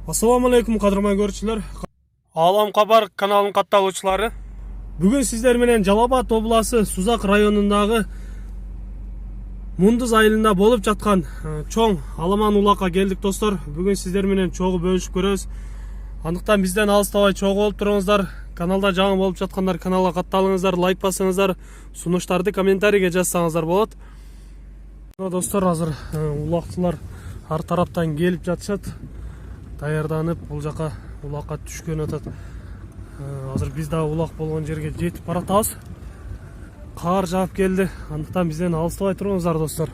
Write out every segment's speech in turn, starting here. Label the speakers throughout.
Speaker 1: Assalamu alaikum кадырман көрүүчүлөр. Алам Кабар каналынын катталуучулары. Бүгүн сиздер менен Жалал Абад областы Сузак районундагы Мундуз айылында болуп жаткан чоң аламан улакка келдик достор. Бүгүн сиздер менен чогуу бөлүшүп көрөбүз. Андыктан бизден алыстабай чогуу болуп туруңуздар. Каналда жаңы болуп жаткандар каналга катталыңыздар, лайк басыңыздар, сунуштарды комментарийге жазсаңыздар болот. Достор, азыр улакчылар ар тараптан келип жатышат. Даярданып, бул жака улакка түшкөн атат. Азыр биз да улак болгон жерге жетип баратабыз. Кар жаап келди. Андыктан бизден алыстабай туруңуздар достор.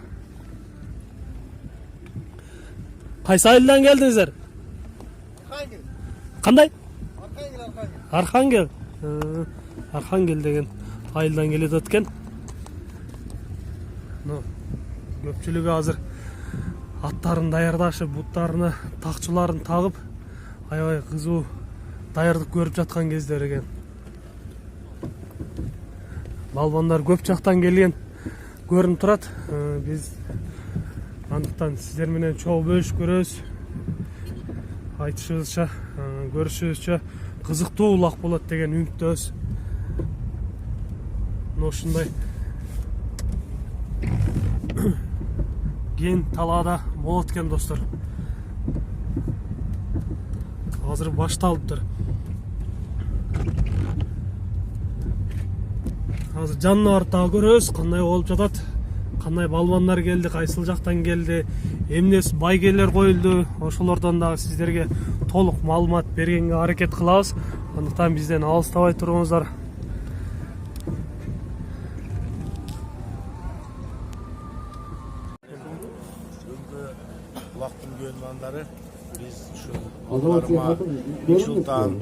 Speaker 1: Кайсы айылдан келдиңиздер?
Speaker 2: Архангел.
Speaker 1: Кандай?
Speaker 2: Архангел.
Speaker 1: Архангел деген айылдан келет экен. Көпчүлүгү азыр аттарын даярдашып, буттарына такчыларын тагып, аябай кызуу даярдык көрүп жаткан кездер экен. Балбандар көп жактан келген көрүнүп турат. Биз андыктан сиздер менен чогуу бөлүшүп көрөбүз. Айтышыбызча, көрүшүбүзчө кызыктуу улак болот деген үмүттөбүз. Ушундай кен талаада болот экен достор. Азыр башталыптыр. Азыр жанына барып дагы көрөбүз, кандай болуп жатат, кандай балбандар келди, кайсыл жактан келди, эмнеси байгелер коюлду. Ошолордон дагы сиздерге толук маалымат бергенге аракет кылабыз. Андыктан бизден алыстабай туруңуздар.
Speaker 2: Улактын күйөнмандары биз ушу балдарыма Бексултан,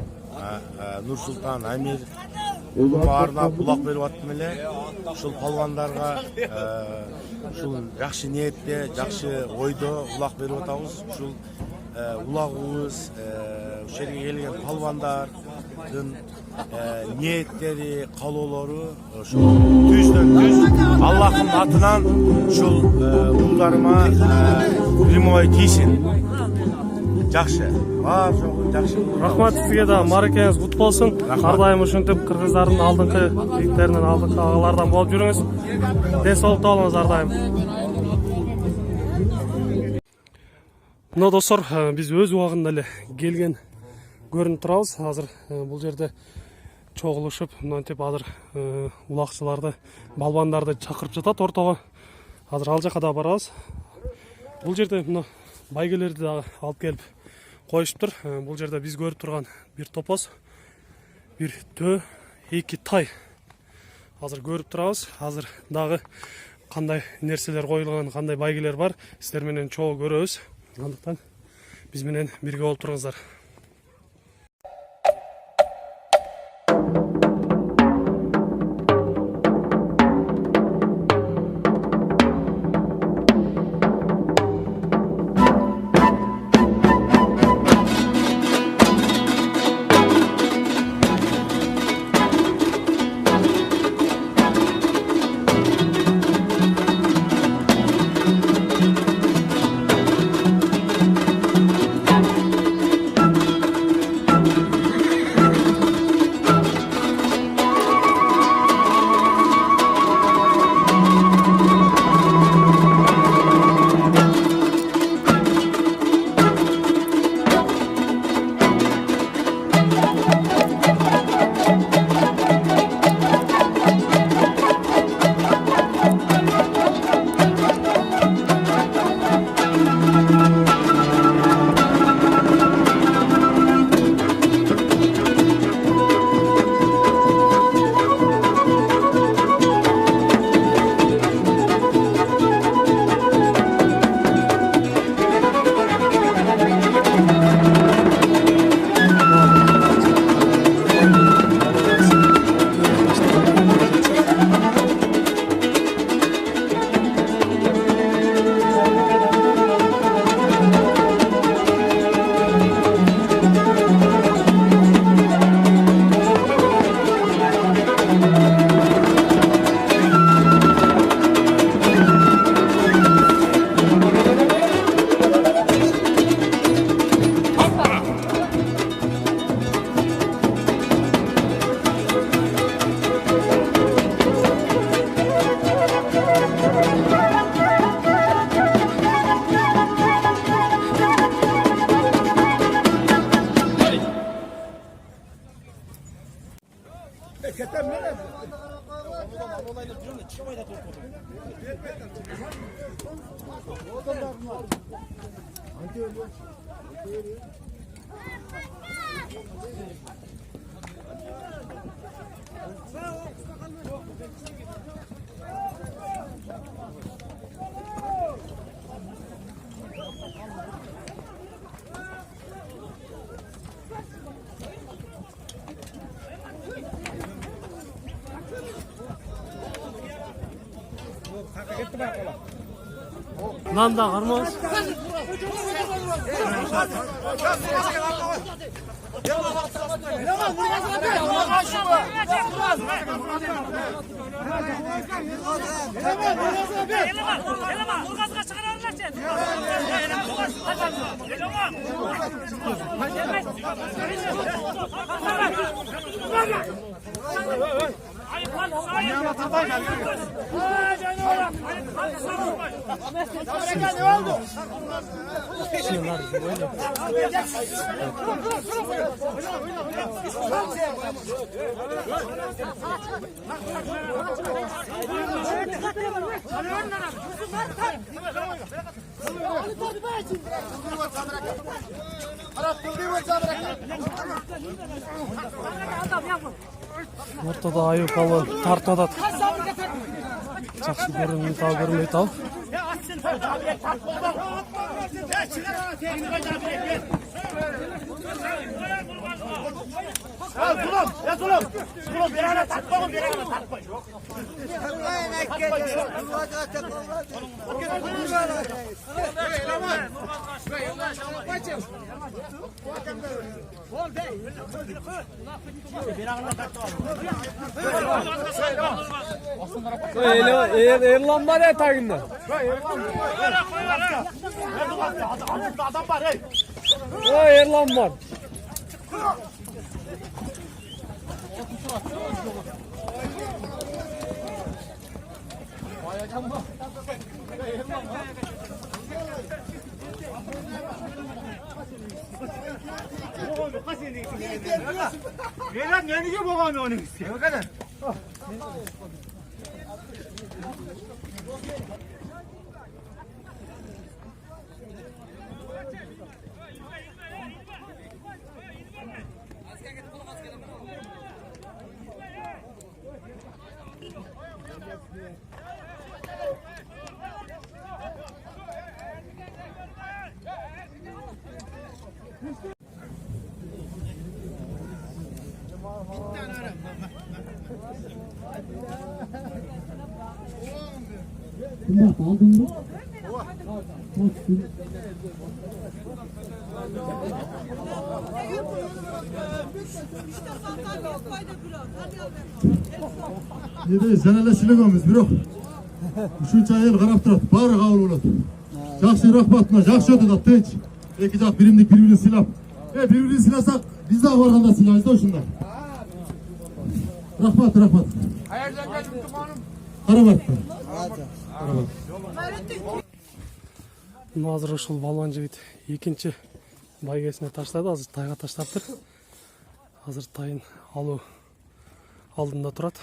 Speaker 2: Нурсултан, Амир баарына булак берип аттым эле. Ушул палвандарга ушул жакшы ниетте, жакшы ойдо улак берип атабыз. Ушул улагыбыз ушул жерге келген палвандардын ниеттери, каалоолору ушул түздөн түз Аллахтын атынан ушул улдарыма прямой тийсин. Жакшы. Бар жогу жакшы.
Speaker 1: Рахмат сизге да, мааракеңиз кут болсун. Ар дайым ушинтип кыргыздардын алдыңкы жигиттеринен, алдыңкы агалардан болуп жүрүңүз. Ден соолукта болуңуз ар дайым. Мына достор, биз өз убагында эле келген көрүнүп турабыз. Азыр бул жерде чогулушуп, мынтип азыр улакчыларды, балбандарды чакырып жатат ортого. Азыр ал жака да барабыз. Бул жерде мына байгелерди дагы алып келип коюшуптур. Бул жерде биз көрүп турган бир топоз, бир төө, эки тай. Азыр көрүп турабыз. Азыр дагы кандай нерселер коюлган, кандай байгелер бар, сиздер менен чогуу көрөбүз. Андыктан биз менен бирге болуп туруңуздар. Lan da karmaz. Ortada ayı palvan tartmadı. Жақсы көрінмей тау көрмей тау.
Speaker 3: Erlan var ya tagında. O Erlan var.
Speaker 4: Berat neniga bo'lgan uning? Qani?
Speaker 5: Seneler siligamiz biroq shuncha yil qarab turadi, bari qabul bo'ladi. Yaxshi rahmatlar, yaxshi o'tadi, tinch. Ikki joq birimlik bir-birini silab. Bir-birini silasak, biz de borganda silaymiz da shunda. Rahmat.
Speaker 4: Qayerdan kelibdi xonim?
Speaker 5: Qarabatdan.
Speaker 1: Назыр ушул балуан жигит экинчи байгесине таштады. Азыр тайга таштаптыр. Азыр тайын алуу алдында турат.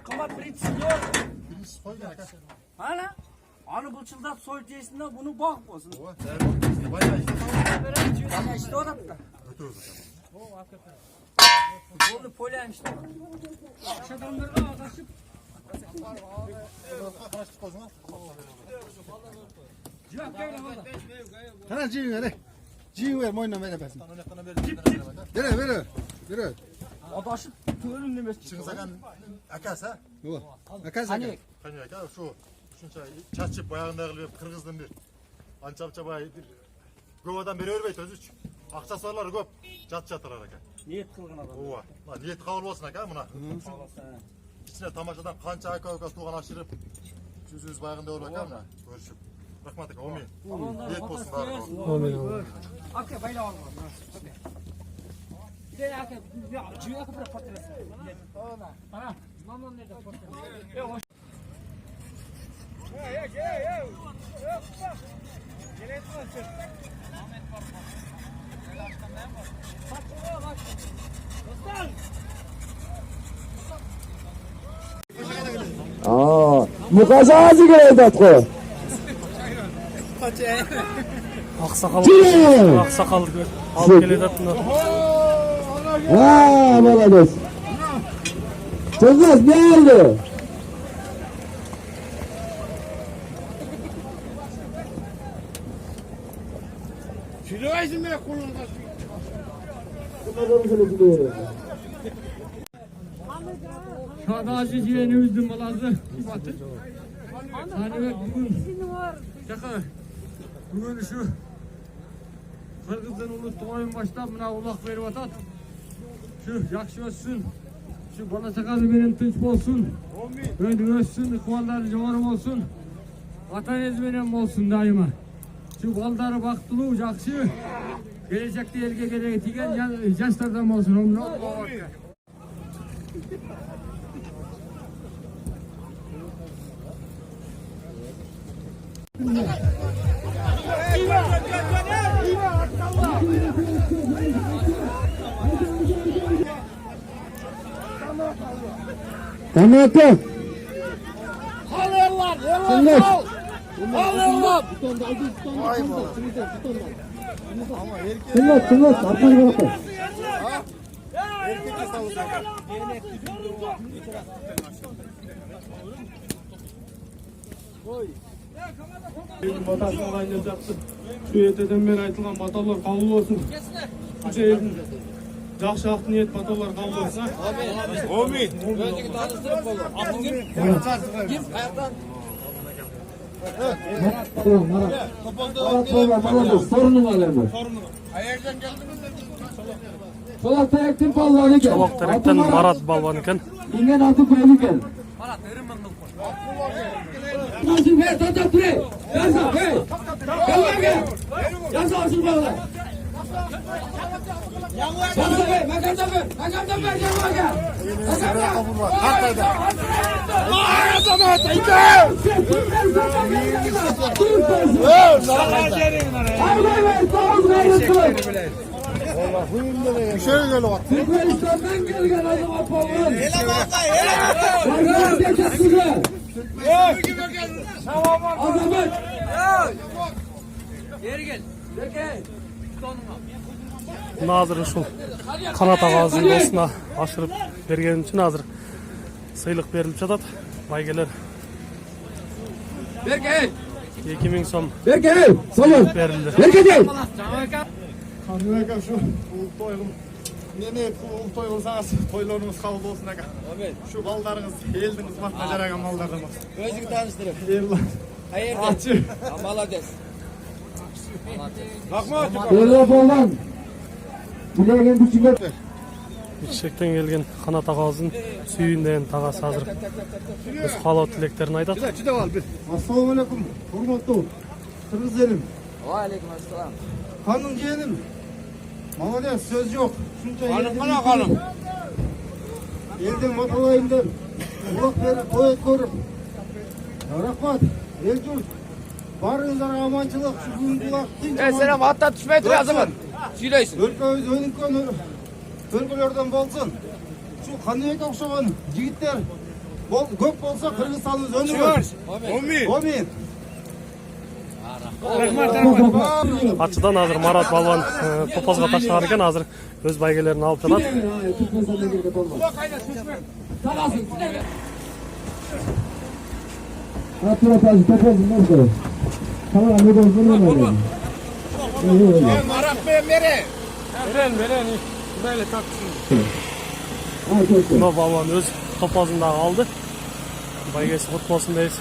Speaker 6: Kımat birinci yok. Hala? Anı bu çıldak soy diyesinde bunu bak olsun. Bana işte o da. Bunu polyan işte. Akşadamlarına arkadaşım.
Speaker 5: Kana jiv ver. Jiv ver, moyna ver besin. Ver.
Speaker 6: Adaşı tüyünün nemesi.
Speaker 5: Çıngsagan akasa? Yo'q.
Speaker 6: Hani?
Speaker 5: Qani aka, shuncha chachib boyag'inday qilib qirg'izdan bir ancha boy ko'p odam beravermaydi o'zi-chi. Aqchasi borlar ko'p, jat-jatlar aka.
Speaker 6: Niyet kılgın adam.
Speaker 5: Ova. Niyet qabul bo'lsin aka, buna. Ichine tomoshadan qancha aka tug'an ashirib, so'z boyag'inday bo'lib aka, buna ko'rishib. Rahmat aka, amin. Niyet bo'lsin bari.
Speaker 1: Amin.
Speaker 6: Aka bayla al. Bir de aka cüya kapıda portresi. Ana, mamam nerede portresi?
Speaker 7: Mukaza ağzı geldi atko.
Speaker 1: Ақсақал
Speaker 7: Жи!
Speaker 1: ақсақалды алып келе жатты мына.
Speaker 7: Молодец. Çocuk geldi.
Speaker 4: Şurayısın be kullanacak.
Speaker 3: Çağdaşı yeğenimizin balası. Hani bugün şaka. Bugün şu Kırgız'dan uluttu oyun başta buna ulak verip atat. Şu yakşı olsun. Şu bala sakalı benim tunç olsun. Öndü ölsün, kuvalları joğarım olsun. Vatan ezmenem olsun daima. Şu baldarı baktılı, yakşı. Gelecekte elge gelecek diyen yaşlardan olsun. Onu
Speaker 7: Tamam.
Speaker 4: Alıyorlar.
Speaker 7: Şimdi.
Speaker 4: Alıyorlar.
Speaker 7: Şimdi. Atmayı bırakın.
Speaker 3: батасын қайнап жатты. Şu ертеден бері айтылған баталар қабыл болсын. Үш елдің жақсы ақ ниет баталар қабыл болсын.
Speaker 7: Молодец. Sorunun alemi. Solak tayaktin palları gel.
Speaker 1: Çolақ теректен Марат балуан екен.
Speaker 7: İngen altı koydu gel. Nasıl ver tatak bre. Yazma hey. Gel. Yazma asıl bağla. Yazma ver. Makamda ver. Gel. Türkmenistan'dan gelgen adam apalın. Azamet.
Speaker 1: Мына азыр ушул Канат агабыздын досуна ашырып берген үчүн азыр сыйлык берилип жатат. Байгелер
Speaker 3: Berkay.
Speaker 1: 2000 сом
Speaker 7: Berkay. Solun.
Speaker 1: берилди.
Speaker 7: Berkay.
Speaker 3: Kanun aka şu toyğum. Meni toy olsanız toylarınız kabul olsun aka. Şu ballarınız elдің ызматына жараган балдардан болsun.
Speaker 6: Өзүңү тааныштырып.
Speaker 3: Ерлан.
Speaker 6: Каерден?
Speaker 3: Ачы.
Speaker 6: Молодец.
Speaker 7: Telefondan. Bileğin düşüyor.
Speaker 1: Ишектен келген Канат агабыздын сүйүндөн тагасы азыр өз каалоо тилектерин айтат.
Speaker 5: Assalamualaikum. Hurmatlı Kırgız elim.
Speaker 6: Алейкум ассалам.
Speaker 5: Hanım yeğenim. Молодец, söz yok. Şunca elden vatalayından kulak verip koyut görüp. Rahmat, Elcur. Barınızlara amançılık, şu gün kulak.
Speaker 6: Sen hatta düşmeye duruyor zaman. Söyleysin.
Speaker 5: Өлкөбүз өнүккөн өлкөлөрдөн болсун. Şu Каныбек окшогон жигиттер көп болсо Кыргызстаныбыз өнүгөт. Амин.
Speaker 1: Ачыдан азыр Марат балуан топозго таштаган экен, азыр өз байгелерин алып жатат.
Speaker 3: Veren. Böyle taksın.
Speaker 1: Мына балуан өз топозун дагы алды. Байгеси кут болсун дейбиз.